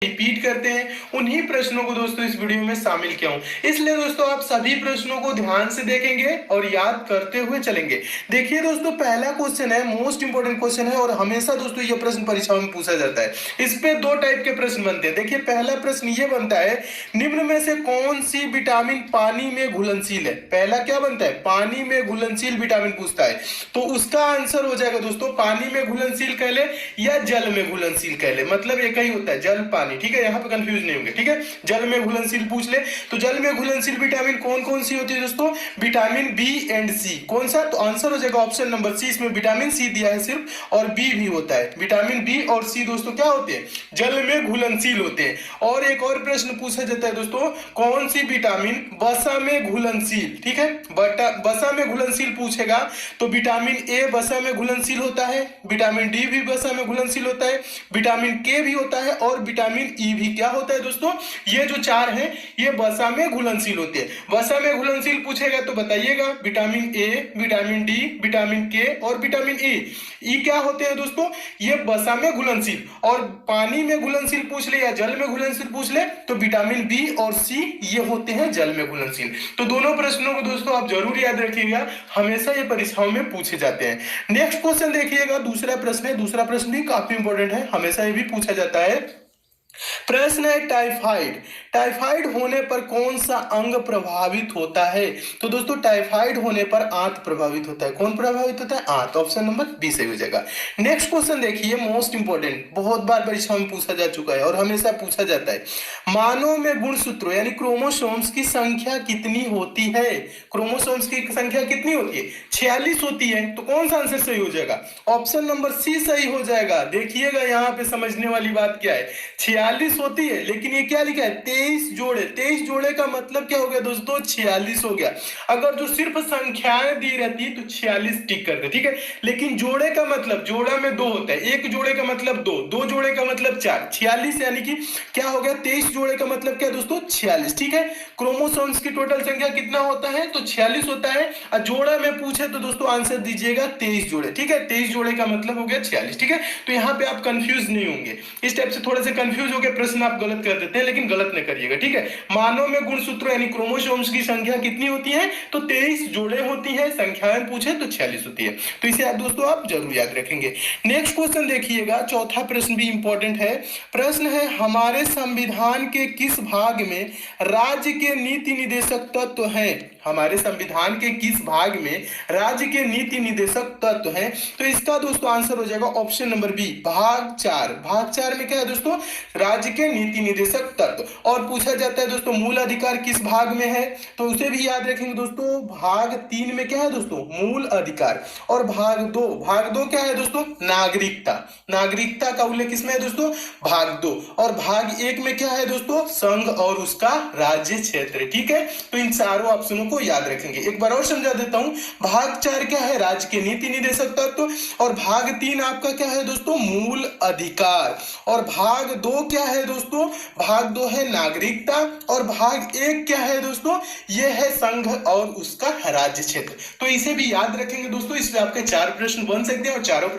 Repeat करते हैं उन्हीं प्रश्नों को दोस्तों इस वीडियो में शामिल किया हूं। इसलिए दोस्तों आप सभी प्रश्नों को ध्यान से देखेंगे और याद करते हुए चलेंगे। देखिए दोस्तों, पहला क्वेश्चन है, मोस्ट इंपोर्टेंट क्वेश्चन है और हमेशा दोस्तों ये प्रश्न परीक्षाओं में पूछा जाता है। इस पे दो टाइप के प्रश्न बनते हैं। देखिए, पहला प्रश्न ये बनता है, निम्न में से कौन सी विटामिन पानी में घुलनशील है। पहला क्या बनता है, पानी में घुलनशील विटामिन पूछता है, तो उसका आंसर हो जाएगा दोस्तों पानी में घुलनशील कह ले या जल में घुलनशील कह ले, मतलब एक ही होता है, जल पानी। ठीक है, यहाँ पे कंफ्यूज नहीं होंगे। ठीक है, जल में घुलनशील पूछ ले तो जल में घुलनशील विटामिन कौन कौन सी होती है दोस्तों, विटामिन बी एंड सी। कौन सा, तो आंसर हो जाएगा ऑप्शन नंबर सी। इसमें विटामिन सी दिया है सिर्फ और बी भी होता है। विटामिन बी और सी दोस्तों क्या होते हैं, जल में घुलनशील होते हैं। और एक और प्रश्न पूछा जाता है दोस्तों, कौन सी विटामिन वसा में घुलनशील। ठीक है, वसा में घुलनशील पूछेगा तो विटामिन ए वसा में घुलनशील होता है, विटामिन डी भी वसा में घुलनशील होता है, विटामिन के भी होता है और विटामिन ई भी क्या होता है दोस्तों, ये जो चार हैं ये वसा में घुलनशील होते हैं। वसा में घुलनशील पूछेगा तो बताइएगा, vitamin A, vitamin D, vitamin के और विटामिन ई क्या होते हैं दोस्तों, ये वसा में घुलनशील। और पानी में घुलनशील पूछ ले या जल में घुलनशील पूछ ले तो विटामिन बी और सी ये होते हैं जल में घुलनशील। तो दोनों प्रश्नों को दोस्तों आप जरूर याद रखिएगा, हमेशा ये परीक्षाओं में पूछे जाते हैं। नेक्स्ट क्वेश्चन देखिएगा, दूसरा प्रश्न है। दूसरा प्रश्न भी काफी इंपॉर्टेंट है, हमेशा ये भी पूछा जाता है। प्रश्न है, टाइफाइड टाइफाइड होने पर कौन सा अंग प्रभावित होता है। तो दोस्तों टाइफाइड होने पर आंत प्रभावित होता है। कौन प्रभावित होता है, आंत। ऑप्शन नंबर बी सही हो जाएगा। नेक्स्ट क्वेश्चन देखिए, मोस्ट इंपोर्टेंट, बहुत बार परीक्षाओं में पूछा जा चुका है और हमेशा पूछा जाता है। मानव में गुणसूत्रों यानी क्रोमोसोम्स की संख्या कितनी होती है। क्रोमोसोम्स की संख्या कितनी होती है, 46 होती है। तो कौन सा आंसर सही हो जाएगा, ऑप्शन नंबर सी सही हो जाएगा। देखिएगा यहाँ पे समझने वाली बात क्या है, 46 होती है लेकिन ये क्या लिखा है, 23 जोड़े। 23 जोड़े का मतलब क्या हो गया दोस्तों, 46 हो गया। अगर जो सिर्फ संख्याएं दी रहती तो 46 टिक करते। ठीक है, लेकिन जोड़े का मतलब, जोड़ा में दो होता है, एक जोड़े का मतलब दो, दो जोड़े का मतलब चार, 46 यानी कि क्या हो गया, 23 जोड़े का मतलब क्या दोस्तों, 46। ठीक है, क्रोमोसोम्स की टोटल संख्या कितना होता है, तो 46 होता है। और जोड़ा में पूछे तो दोस्तों आंसर दीजिएगा 23 जोड़े। ठीक है, 23 जोड़े का मतलब हो गया 46। ठीक है, तो यहाँ पे आप कंफ्यूज नहीं होंगे। इस टाइप से थोड़े से कंफ्यूज होकर प्रश्न आप गलत कर देते हैं, लेकिन गलत नहीं करिएगा। ठीक है, मानव में गुणसूत्रों यानी क्रोमोसोम्स की संख्या कितनी होती है, तो 23 जोड़े होती है। संख्याएं पूछे तो 46 होती है। तो इसे आप दोस्तों आप जरूर याद रखेंगे। नेक्स्ट क्वेश्चन देखिएगा, चौथा प्रश्न भी इंपॉर्टेंट है। प्रश्न है, हमारे संविधान के किस भाग में राज्य के नीति निदेशक तत्व हैं। हमारे संविधान के किस भाग में राज्य के नीति निदेशक तत्व हैं। तो इसका दोस्तों आंसर हो जाएगा ऑप्शन नंबर बी, भाग 4। भाग 4 में क्या है दोस्तों, राज्य के नीति निदेशक तत्व। और पूछा जाता है दोस्तों मूल अधिकार किस भाग में है, तो उसे भी याद रखेंगे दोस्तों। भाग 3 में क्या है दोस्तों, मूल अधिकार। और भाग 2 क्या है दोस्तों, नागरिकता। नागरिकता का उल्लेख किसमें है दोस्तों, भाग 2। और भाग 1 में क्या है दोस्तों, संघ और उसका राज्य क्षेत्र। ठीक है, तो इन चारों ऑप्शनों को याद रखेंगे। एक बार और समझा देता हूं, भाग 4 क्या है, राज्य के नीति निदेशक तत्व। और भाग 3 आपका क्या है दोस्तों, मूल अधिकार। और भाग 2 क्या है दोस्तों, भाग 2 है नागरिकता। और भाग 1 क्या है दोस्तों, यह है संघ और उसका राज्य क्षेत्र। तो इसे भी याद रखेंगे दोस्तों। इसमें आपके 4 प्रश्न बन सकते हैं और चारों